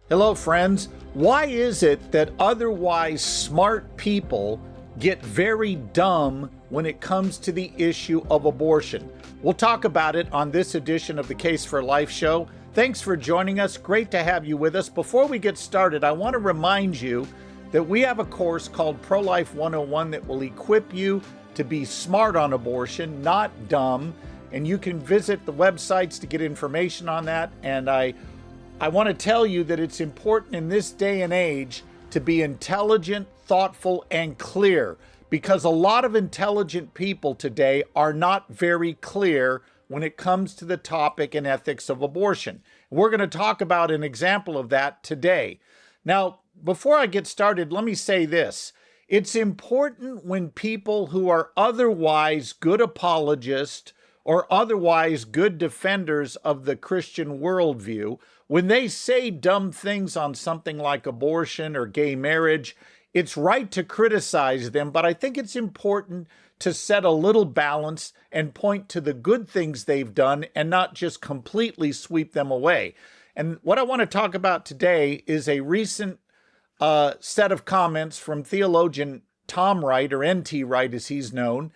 Hello, friends. Why is it that otherwise smart people get very dumb when it comes to the issue of abortion? We'll talk about it on this edition of the Case for Life show. Thanks for joining us. Great to have you with us. Before we get started, I want to remind you that we have a course called Pro-Life 101 that will equip you to be smart on abortion, not dumb. And you can visit the websites to get information on that. And I want to tell you that it's important in this day and age to be intelligent, thoughtful, and clear, because a lot of intelligent people today are not very clear when it comes to the topic and ethics of abortion. We're going to talk about an example of that today. Now, before I get started, let me say this. It's important when people who are otherwise good apologists or otherwise good defenders of the Christian worldview, when they say dumb things on something like abortion or gay marriage, it's right to criticize them, but I think it's important to set a little balance and point to the good things they've done and not just completely sweep them away. And what I want to talk about today is a recent set of comments from theologian Tom Wright, or NT Wright as he's known.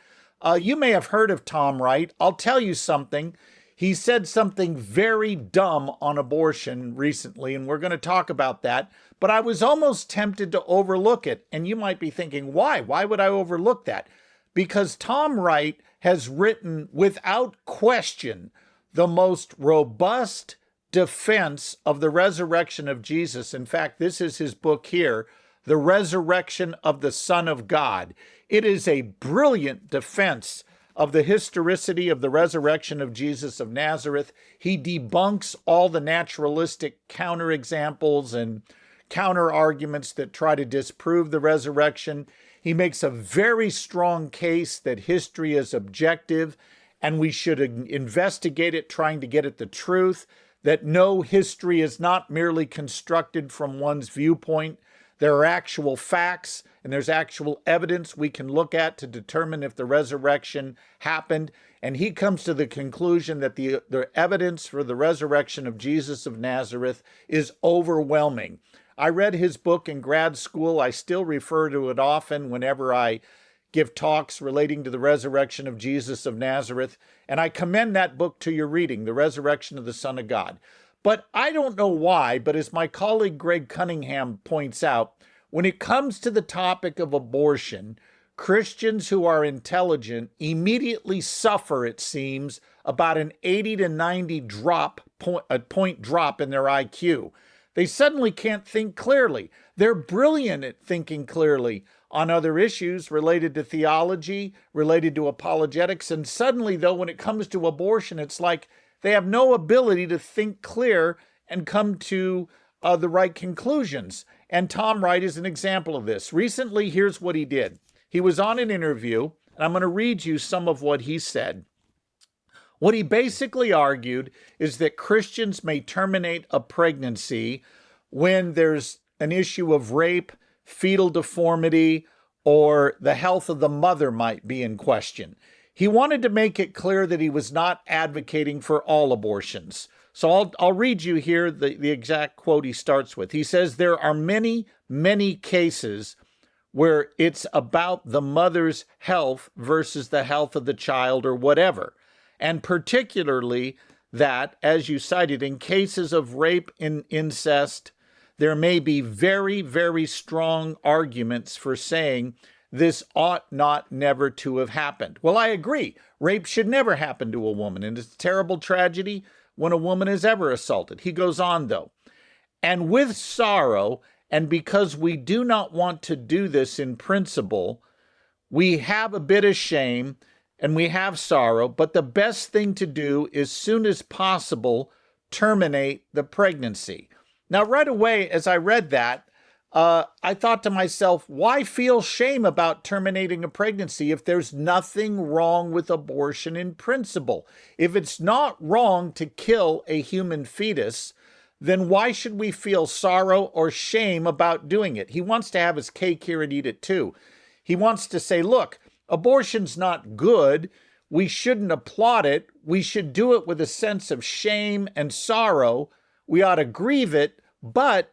You may have heard of Tom Wright. I'll tell you something. He said something very dumb on abortion recently, and we're going to talk about that. But I was almost tempted to overlook it. And you might be thinking, why? Why would I overlook that? Because Tom Wright has written, without question, the most robust defense of the resurrection of Jesus. In fact, this is his book here, The Resurrection of the Son of God. It is a brilliant defense of the historicity of the resurrection of Jesus of Nazareth. He debunks all the naturalistic counterexamples and counter-arguments that try to disprove the resurrection. He makes a very strong case that history is objective and we should investigate it, trying to get at the truth, that no history is not merely constructed from one's viewpoint. There are actual facts and there's actual evidence we can look at to determine if the resurrection happened. And he comes to the conclusion that the evidence for the resurrection of Jesus of Nazareth is overwhelming. I read his book in grad school. I still refer to it often whenever I give talks relating to the resurrection of Jesus of Nazareth. And I commend that book to your reading, The Resurrection of the Son of God. But I don't know why, but as my colleague Greg Cunningham points out, when it comes to the topic of abortion, Christians who are intelligent immediately suffer, it seems, about an 80 to 90 point drop in their IQ. They suddenly can't think clearly. They're brilliant at thinking clearly on other issues related to theology, related to apologetics, and suddenly, though, when it comes to abortion, it's like they have no ability to think clear and come to the right conclusions. And Tom Wright is an example of this. Recently, here's what he did. He was on an interview, and I'm going to read you some of what he said. What he basically argued is that Christians may terminate a pregnancy when there's an issue of rape, fetal deformity, or the health of the mother might be in question. He wanted to make it clear that he was not advocating for all abortions. So I'll read you here the exact quote he starts with. He says, there are many, many cases where it's about the mother's health versus the health of the child or whatever. And particularly that, as you cited, in cases of rape and incest, there may be very, very strong arguments for saying this ought not never to have happened. Well, I agree. Rape should never happen to a woman, and it's a terrible tragedy when a woman is ever assaulted. He goes on, though, and with sorrow, and because we do not want to do this in principle, we have a bit of shame and we have sorrow, but the best thing to do as soon as possible, terminate the pregnancy. Now, right away, as I read that, I thought to myself, why feel shame about terminating a pregnancy if there's nothing wrong with abortion in principle? If it's not wrong to kill a human fetus, then why should we feel sorrow or shame about doing it? He wants to have his cake here and eat it too. He wants to say, look, abortion's not good. We shouldn't applaud it. We should do it with a sense of shame and sorrow. We ought to grieve it, but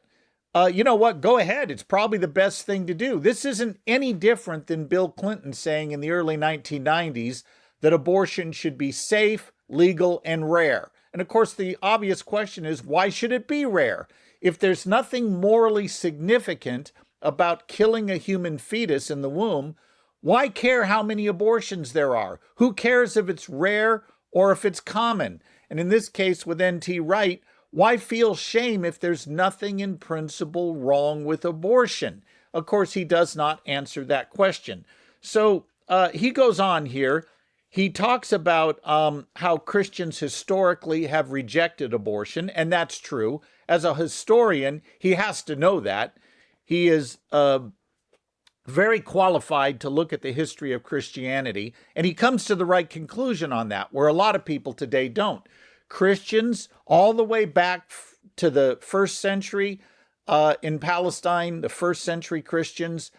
you know what? Go ahead. It's probably the best thing to do. This isn't any different than Bill Clinton saying in the early 1990s that abortion should be safe, legal, and rare. And of course, the obvious question is, why should it be rare? If there's nothing morally significant about killing a human fetus in the womb, why care how many abortions there are? Who cares if it's rare or if it's common? And in this case with NT Wright, why feel shame if there's nothing in principle wrong with abortion? Of course, he does not answer that question. So he goes on here. He talks about how Christians historically have rejected abortion, and that's true. As a historian, he has to know that. He is very qualified to look at the history of Christianity, and he comes to the right conclusion on that, where a lot of people today don't. Christians, all the way back to the first century in Palestine, the first century Christians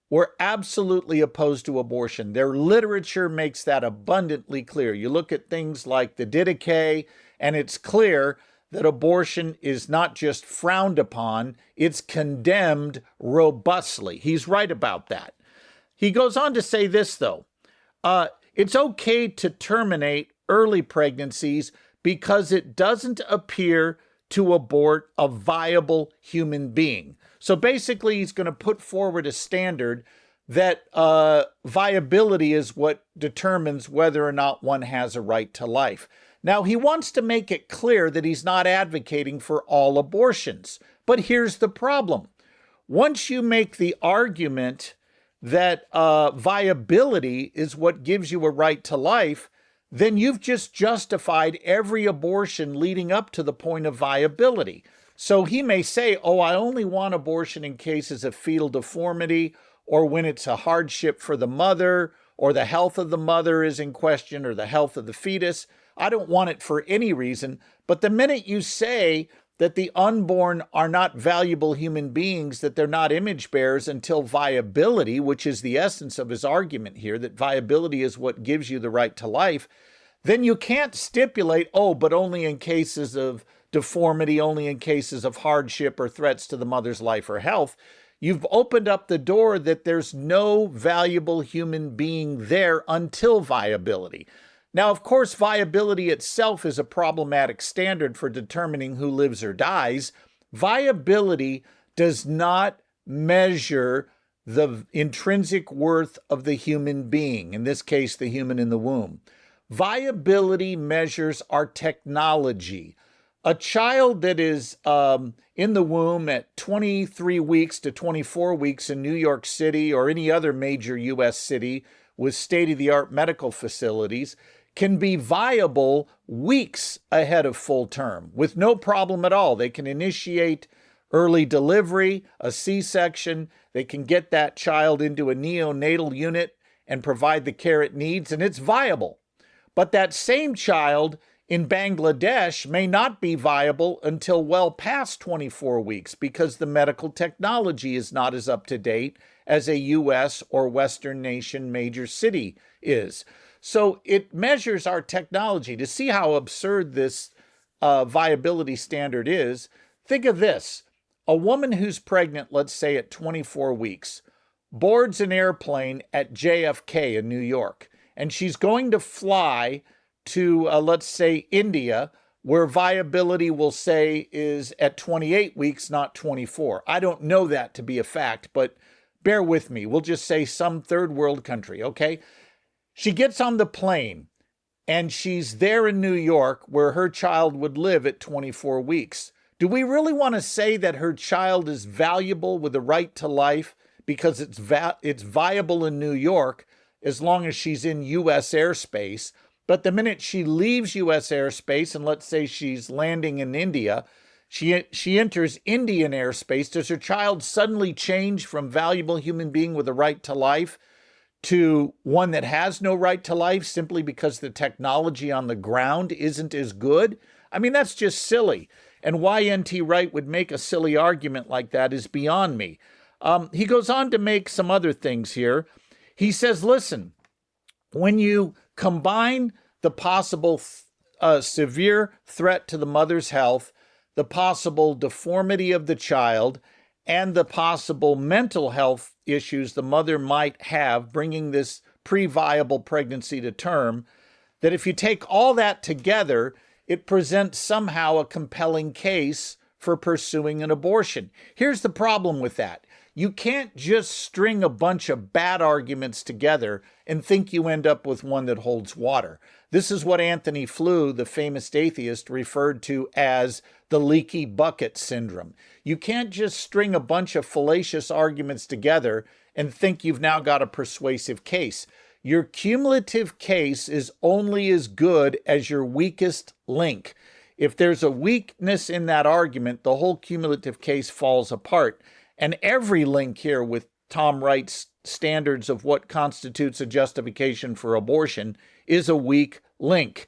were absolutely opposed to abortion. Their literature makes that abundantly clear. You look at things like the Didache, and it's clear that abortion is not just frowned upon, it's condemned robustly. He's right about that. He goes on to say this, though. It's okay to terminate early pregnancies because it doesn't appear to abort a viable human being. So basically, he's going to put forward a standard that viability is what determines whether or not one has a right to life. Now, he wants to make it clear that he's not advocating for all abortions. But here's the problem. Once you make the argument that viability is what gives you a right to life, then you've just justified every abortion leading up to the point of viability. So he may say, oh, I only want abortion in cases of fetal deformity, or when it's a hardship for the mother, or the health of the mother is in question, or the health of the fetus. I don't want it for any reason. But the minute you say that the unborn are not valuable human beings, that they're not image bearers until viability, which is the essence of his argument here, that viability is what gives you the right to life, then you can't stipulate, oh, but only in cases of deformity, only in cases of hardship or threats to the mother's life or health. You've opened up the door that there's no valuable human being there until viability. Now, of course, viability itself is a problematic standard for determining who lives or dies. Viability does not measure the intrinsic worth of the human being, in this case, the human in the womb. Viability measures our technology. A child that is in the womb at 23 weeks to 24 weeks in New York City or any other major U.S. city with state-of-the-art medical facilities can be viable weeks ahead of full term with no problem at all. They can initiate early delivery, a C-section. They can get that child into a neonatal unit and provide the care it needs, and it's viable. But that same child in Bangladesh may not be viable until well past 24 weeks because the medical technology is not as up to date as a U.S. or Western nation major city is. So it measures our technology. To see how absurd this viability standard is, think of this. A woman who's pregnant, let's say at 24 weeks, boards an airplane at JFK in New York, and she's going to fly to, let's say, India, where viability will say is at 28 weeks, not 24. I don't know that to be a fact, but bear with me. We'll just say some third world country, okay? She gets on the plane, and she's there in New York where her child would live at 24 weeks. Do we really want to say that her child is valuable with a right to life because it's viable in New York as long as she's in U.S. airspace? But the minute she leaves U.S. airspace, and let's say she's landing in India, she enters Indian airspace, does her child suddenly change from valuable human being with a right to life to one that has no right to life simply because the technology on the ground isn't as good? I mean, that's just silly. And why NT Wright would make a silly argument like that is beyond me. He goes on to make some other things here. He says, listen, when you combine the possible severe threat to the mother's health, the possible deformity of the child, and the possible mental health issues the mother might have bringing this pre-viable pregnancy to term, that if you take all that together, it presents somehow a compelling case for pursuing an abortion. Here's the problem with that. You can't just string a bunch of bad arguments together and think you end up with one that holds water. This is what Anthony Flew, the famous atheist, referred to as the leaky bucket syndrome. You can't just string a bunch of fallacious arguments together and think you've now got a persuasive case. Your cumulative case is only as good as your weakest link. If there's a weakness in that argument, the whole cumulative case falls apart. And every link here with Tom Wright's standards of what constitutes a justification for abortion is a weak link.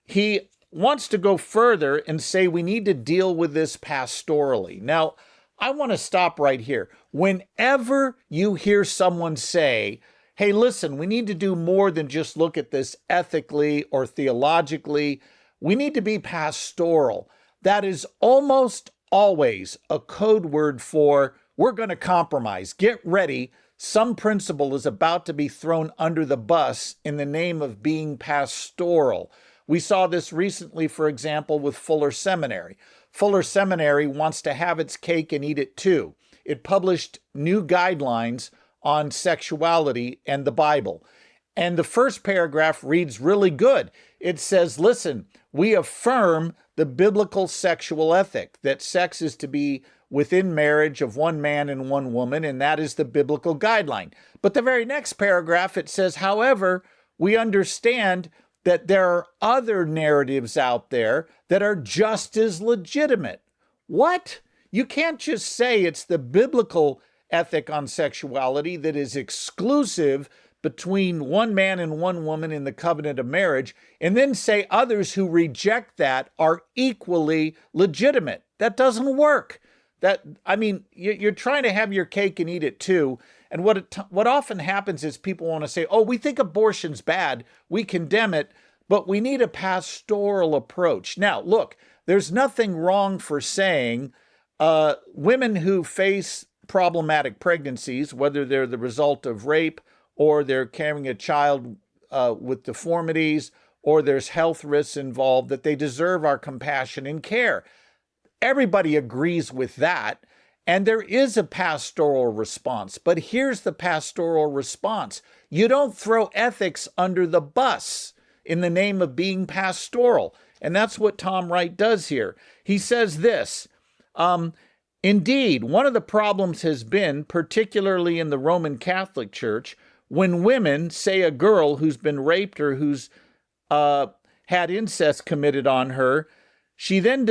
He wants to go further and say we need to deal with this pastorally. Now, I want to stop right here. Whenever you hear someone say, hey, listen, we need to do more than just look at this ethically or theologically, we need to be pastoral, that is almost always a code word for we're going to compromise. Get ready. Some principle is about to be thrown under the bus in the name of being pastoral. We saw this recently, for example, with Fuller Seminary. Fuller Seminary wants to have its cake and eat it too. It published new guidelines on sexuality and the Bible. And the first paragraph reads really good. It says, listen, we affirm the biblical sexual ethic, that sex is to be within marriage of one man and one woman, and that is the biblical guideline. But the very next paragraph, it says, however, we understand that there are other narratives out there that are just as legitimate. What? You can't just say it's the biblical ethic on sexuality that is exclusive between one man and one woman in the covenant of marriage, and then say others who reject that are equally legitimate. That doesn't work. You're trying to have your cake and eat it too. And what often happens is people want to say, oh, we think abortion's bad, we condemn it, but we need a pastoral approach. Now, look, there's nothing wrong for saying women who face problematic pregnancies, whether they're the result of rape or they're carrying a child with deformities, or there's health risks involved, that they deserve our compassion and care. Everybody agrees with that, and there is a pastoral response. But here's the pastoral response. You don't throw ethics under the bus in the name of being pastoral. And that's what Tom Wright does here. He says this, indeed, one of the problems has been, particularly in the Roman Catholic Church, when women, say a girl who's been raped or who's had incest committed on her, she then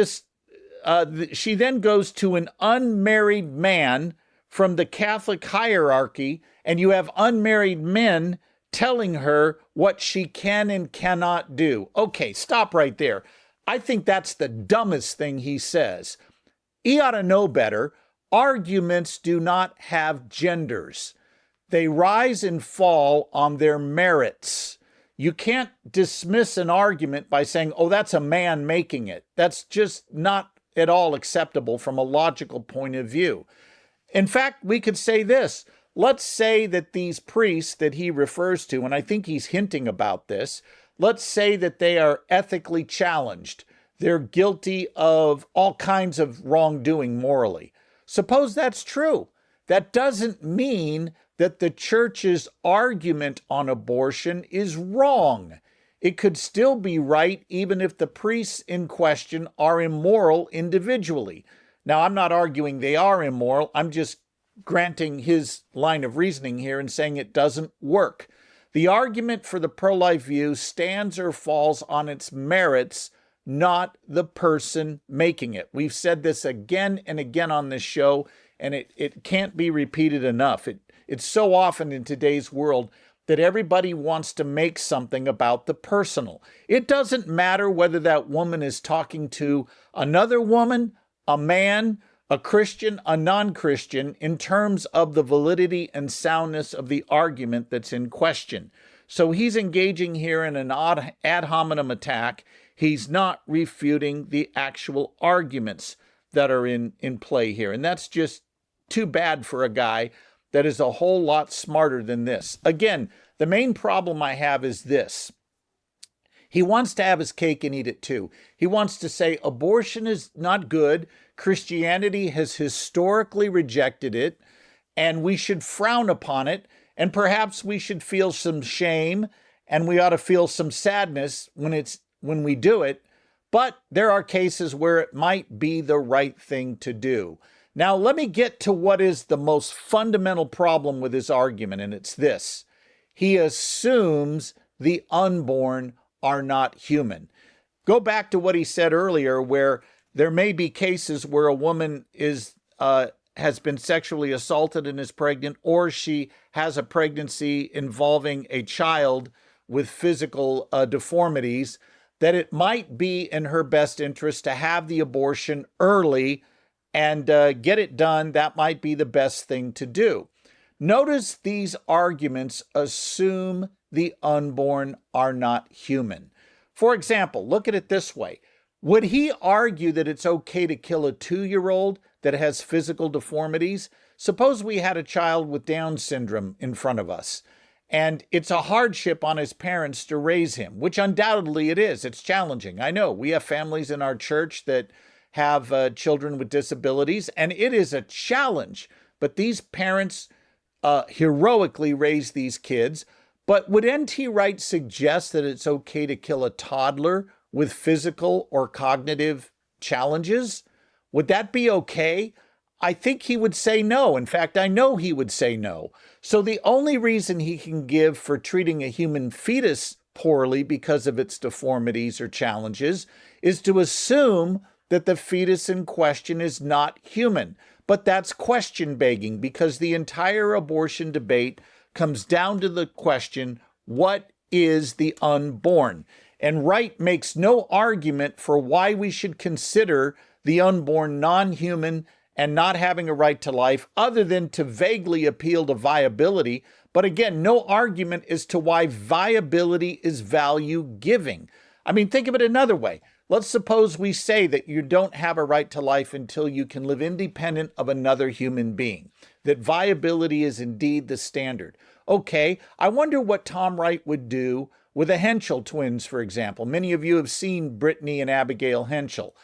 goes to an unmarried man from the Catholic hierarchy, and you have unmarried men telling her what she can and cannot do. Okay, stop right there. I think that's the dumbest thing he says. He ought to know better. Arguments do not have genders. They rise and fall on their merits. You can't dismiss an argument by saying, oh, that's a man making it. That's just not at all acceptable from a logical point of view. In fact, we could say this. Let's say that these priests that he refers to, and I think he's hinting about this, let's say that they are ethically challenged. They're guilty of all kinds of wrongdoing morally. Suppose that's true. That doesn't mean that the church's argument on abortion is wrong. It could still be right even if the priests in question are immoral individually. Now, I'm not arguing they are immoral. I'm just granting his line of reasoning here and saying it doesn't work. The argument for the pro-life view stands or falls on its merits, not the person making it. We've said this again and again on this show, and it can't be repeated enough. It's so often in today's world that everybody wants to make something about the personal. It doesn't matter whether that woman is talking to another woman, a man, a Christian, a non-Christian, in terms of the validity and soundness of the argument that's in question. So he's engaging here in an ad hominem attack. He's not refuting the actual arguments. that are in play here. And that's just too bad for a guy that is a whole lot smarter than this. Again, the main problem I have is this. He wants to have his cake and eat it too. He wants to say abortion is not good. Christianity has historically rejected it, and we should frown upon it. And perhaps we should feel some shame, and we ought to feel some sadness when we do it. But there are cases where it might be the right thing to do. Now, let me get to what is the most fundamental problem with his argument, and it's this. He assumes the unborn are not human. Go back to what he said earlier, where there may be cases where a woman has been sexually assaulted and is pregnant, or she has a pregnancy involving a child with physical deformities, that it might be in her best interest to have the abortion early and get it done. That might be the best thing to do. Notice these arguments assume the unborn are not human. For example, look at it this way. Would he argue that it's okay to kill a 2-year-old that has physical deformities? Suppose we had a child with Down syndrome in front of us, and it's a hardship on his parents to raise him, which undoubtedly it is. It's challenging. I know we have families in our church that have children with disabilities, and it is a challenge. But these parents heroically raise these kids. But would NT Wright suggest that it's okay to kill a toddler with physical or cognitive challenges? Would that be okay? I think he would say no. In fact, I know he would say no. So the only reason he can give for treating a human fetus poorly because of its deformities or challenges is to assume that the fetus in question is not human. But that's question begging, because the entire abortion debate comes down to the question, what is the unborn? And Wright makes no argument for why we should consider the unborn non-human and not having a right to life, other than to vaguely appeal to viability. But again, no argument as to why viability is value-giving. I mean, think of it another way. Let's suppose we say that you don't have a right to life until you can live independent of another human being, that viability is indeed the standard. Okay, I wonder what Tom Wright would do with the Henschel twins, for example. Many of you have seen Brittany and Abigail Henschel.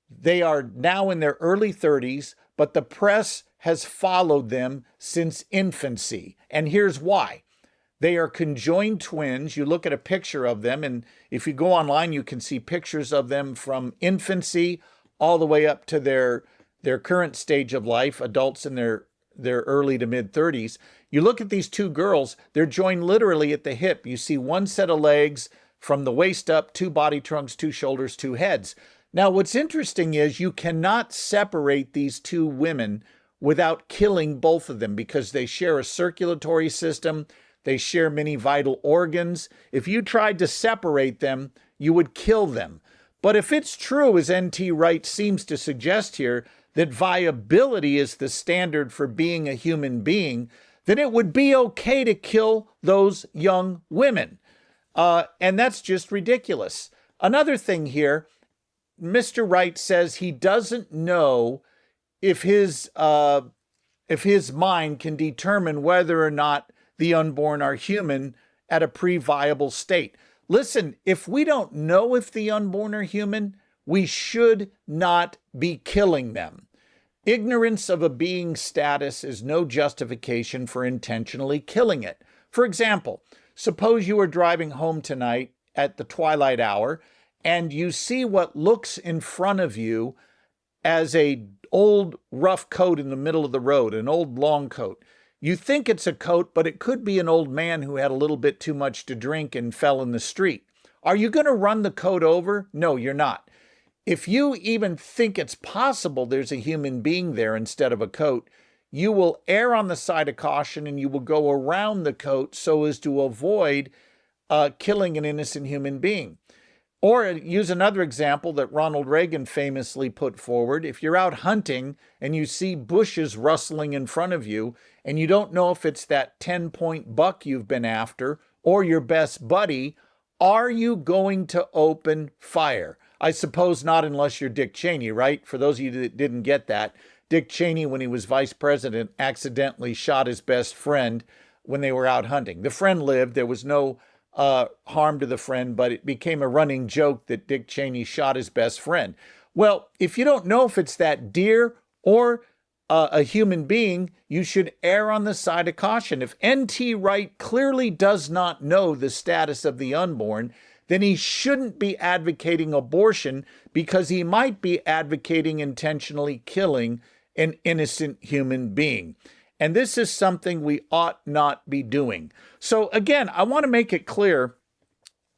They are now in their early 30s, but the press has followed them since infancy. And here's why. They are conjoined twins. You look at a picture of them, and if you go online, you can see pictures of them from infancy all the way up to their current stage of life, adults in their early to mid-30s. You look at these two girls, they're joined literally at the hip. You see one set of legs from the waist up, 2 body trunks, 2 shoulders, 2 heads. Now, what's interesting is you cannot separate these 2 women without killing both of them, because they share a circulatory system. They share many vital organs. If you tried to separate them, you would kill them. But if it's true, as NT Wright seems to suggest here, that viability is the standard for being a human being, then it would be okay to kill those young women. And that's just ridiculous. Another thing here, Mr. Wright says he doesn't know if his mind can determine whether or not the unborn are human at a pre-viable state. Listen, if we don't know if the unborn are human, we should not be killing them. Ignorance of a being's status is no justification for intentionally killing it. For example, suppose you are driving home tonight at the twilight hour and you see what looks in front of you as an old rough coat in the middle of the road, an old long coat. You think it's a coat, but it could be an old man who had a little bit too much to drink and fell in the street. Are you going to run the coat over? No, you're not. If you even think it's possible there's a human being there instead of a coat, you will err on the side of caution and you will go around the coat so as to avoid killing an innocent human being. Or use another example that Ronald Reagan famously put forward. If you're out hunting and you see bushes rustling in front of you and you don't know if it's that 10-point buck you've been after or your best buddy, are you going to open fire? I suppose not unless you're Dick Cheney, right? For those of you that didn't get that, Dick Cheney, when he was vice president, accidentally shot his best friend when they were out hunting. The friend lived. There was no harm to the friend, but it became a running joke that Dick Cheney shot his best friend. Well, if you don't know if it's that deer or a human being, you should err on the side of caution. If NT Wright clearly does not know the status of the unborn, then he shouldn't be advocating abortion, because he might be advocating intentionally killing an innocent human being. And this is something we ought not be doing. So again, I want to make it clear,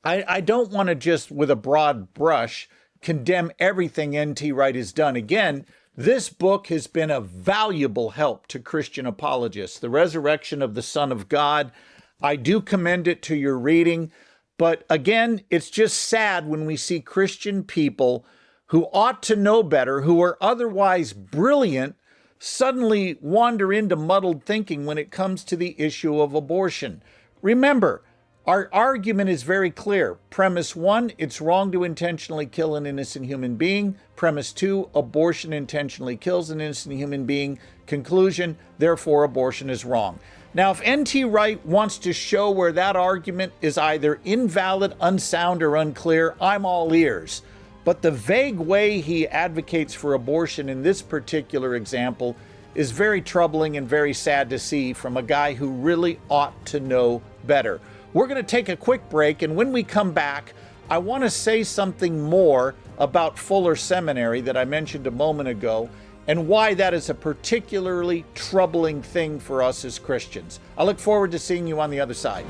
I don't want to just with a broad brush condemn everything NT Wright has done. Again, this book has been a valuable help to Christian apologists. The Resurrection of the Son of God, I do commend it to your reading. But again, it's just sad when we see Christian people who ought to know better, who are otherwise brilliant, suddenly wander into muddled thinking when it comes to the issue of abortion. Remember, our argument is very clear. Premise 1, it's wrong to intentionally kill an innocent human being. Premise 2, abortion intentionally kills an innocent human being. Conclusion, therefore abortion is wrong. Now, if NT Wright wants to show where that argument is either invalid, unsound, or unclear, I'm all ears. But the vague way he advocates for abortion in this particular example is very troubling and very sad to see from a guy who really ought to know better. We're going to take a quick break, and when we come back, I want to say something more about Fuller Seminary that I mentioned a moment ago, and why that is a particularly troubling thing for us as Christians. I look forward to seeing you on the other side.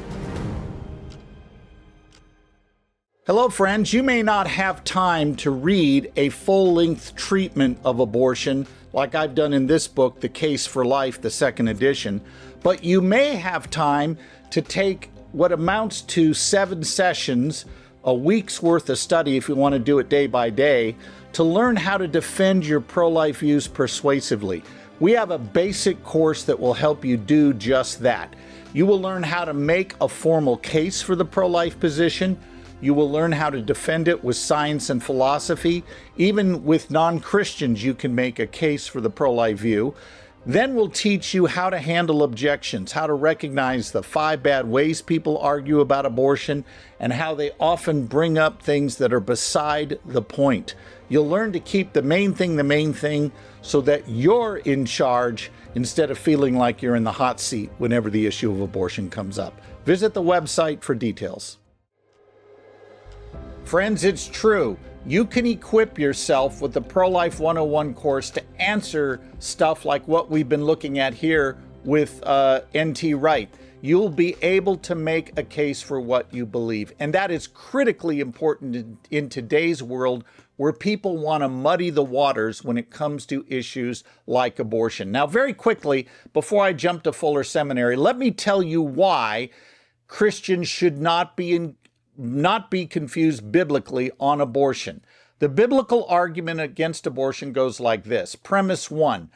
Hello, friends. You may not have time to read a full-length treatment of abortion like I've done in this book, The Case for Life, the second edition, but you may have time to take what amounts to 7 sessions, a week's worth of study if you want to do it day by day, to learn how to defend your pro-life views persuasively. We have a basic course that will help you do just that. You will learn how to make a formal case for the pro-life position. You will learn how to defend it with science and philosophy. Even with non-Christians, you can make a case for the pro-life view. Then we'll teach you how to handle objections, how to recognize the 5 bad ways people argue about abortion, and how they often bring up things that are beside the point. You'll learn to keep the main thing, so that you're in charge instead of feeling like you're in the hot seat whenever the issue of abortion comes up. Visit the website for details. Friends, it's true. You can equip yourself with the Pro-Life 101 course to answer stuff like what we've been looking at here with NT Wright. You'll be able to make a case for what you believe. And that is critically important in today's world, where people want to muddy the waters when it comes to issues like abortion. Now, very quickly, before I jump to Fuller Seminary, let me tell you why Christians should not be confused biblically on abortion. The biblical argument against abortion goes like this. Premise 1,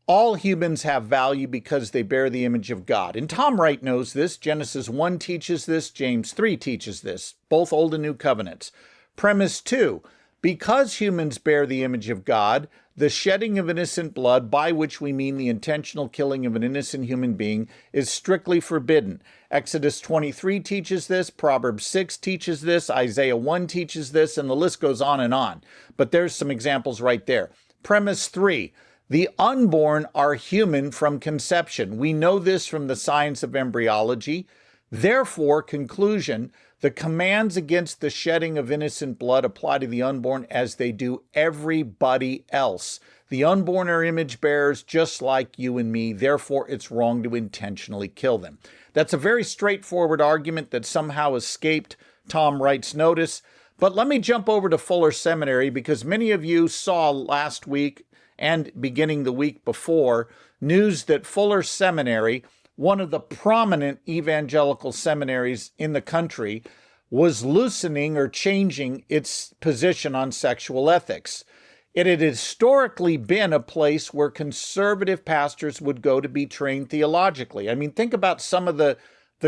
all humans have value because they bear the image of God. And Tom Wright knows this. Genesis 1 teaches this. James 3 teaches this, both Old and New Covenants. Premise 2, because humans bear the image of God, the shedding of innocent blood, by which we mean the intentional killing of an innocent human being, is strictly forbidden. Exodus 23 teaches this, Proverbs 6 teaches this, Isaiah 1 teaches this, and the list goes on and on. But there's some examples right there. Premise 3, the unborn are human from conception. We know this from the science of embryology. Therefore, conclusion, the commands against the shedding of innocent blood apply to the unborn as they do everybody else. The unborn are image bearers just like you and me. Therefore, it's wrong to intentionally kill them. That's a very straightforward argument that somehow escaped Tom Wright's notice. But let me jump over to Fuller Seminary, because many of you saw last week and beginning the week before news that Fuller Seminary, one of the prominent evangelical seminaries in the country, was loosening or changing its position on sexual ethics. It had historically been a place where conservative pastors would go to be trained theologically. I mean, think about some of the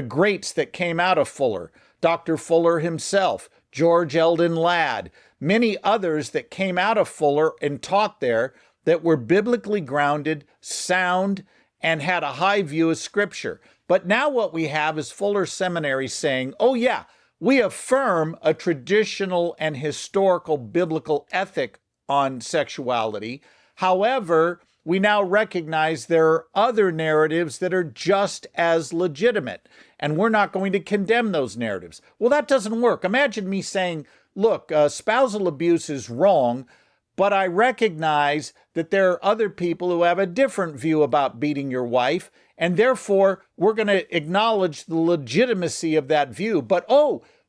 greats that came out of Fuller. Dr. Fuller himself, George Eldon Ladd, many others that came out of Fuller and taught there that were biblically grounded, sound, and had a high view of Scripture. But now what we have is Fuller Seminary saying, oh yeah, we affirm a traditional and historical biblical ethic on sexuality. However, we now recognize there are other narratives that are just as legitimate, and we're not going to condemn those narratives. Well, that doesn't work. Imagine me saying, look, spousal abuse is wrong, but I recognize that there are other people who have a different view about beating your wife, and therefore we're going to acknowledge the legitimacy of that view. But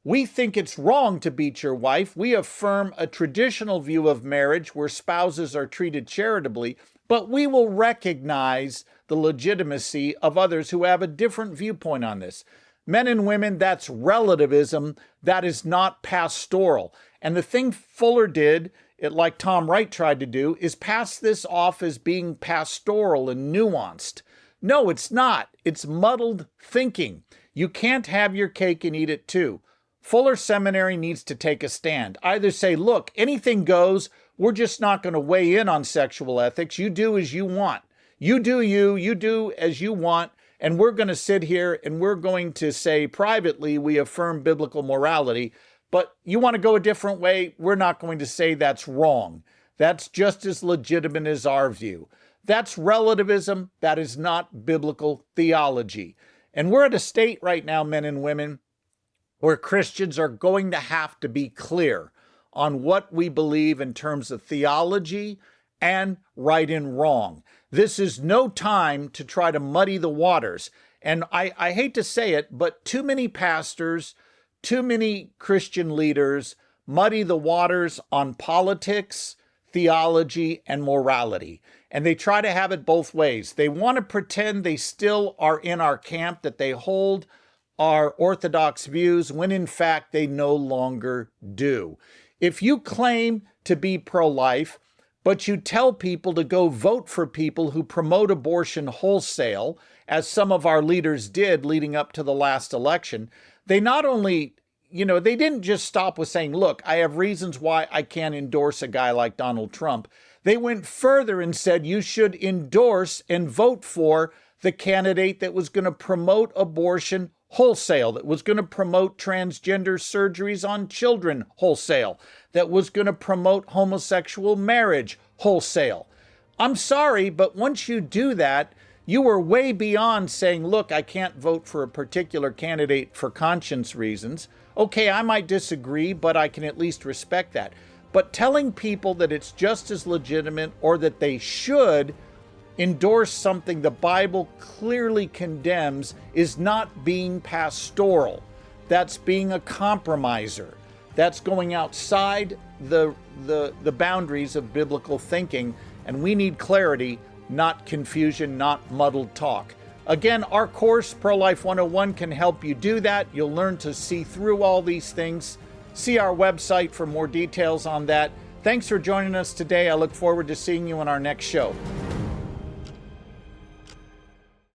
we think it's wrong to beat your wife. We affirm a traditional view of marriage where spouses are treated charitably, but we will recognize the legitimacy of others who have a different viewpoint on this. Men and women, that's relativism. That is not pastoral. And the thing Fuller did, like Tom Wright tried to do, is pass this off as being pastoral and nuanced. No, it's not. It's muddled thinking. You can't have your cake and eat it too. Fuller Seminary needs to take a stand. Either say, look, anything goes. We're just not going to weigh in on sexual ethics. You do as you want. You do as you want. And we're going to sit here and we're going to say privately we affirm biblical morality. But you want to go a different way, we're not going to say that's wrong. That's just as legitimate as our view. That's relativism. That is not biblical theology. And we're at a state right now, men and women, where Christians are going to have to be clear on what we believe in terms of theology and right and wrong. This is no time to try to muddy the waters. And I hate to say it, but too many pastors, too many Christian leaders muddy the waters on politics, theology, and morality. And they try to have it both ways. They want to pretend they still are in our camp, that they hold our orthodox views, when in fact they no longer do. If you claim to be pro-life, but you tell people to go vote for people who promote abortion wholesale, as some of our leaders did leading up to the last election, they not only, they didn't just stop with saying, look, I have reasons why I can't endorse a guy like Donald Trump. They went further and said you should endorse and vote for the candidate that was going to promote abortion wholesale, that was going to promote transgender surgeries on children wholesale, that was going to promote homosexual marriage wholesale. I'm sorry, but once you do that, you are way beyond saying, look, I can't vote for a particular candidate for conscience reasons. Okay, I might disagree, but I can at least respect that. But telling people that it's just as legitimate or that they should endorse something the Bible clearly condemns is not being pastoral. That's being a compromiser. That's going outside the boundaries of biblical thinking, and we need clarity, not confusion, not muddled talk. Again, our course, Pro-Life 101, can help you do that. You'll learn to see through all these things. See our website for more details on that. Thanks for joining us today. I look forward to seeing you on our next show.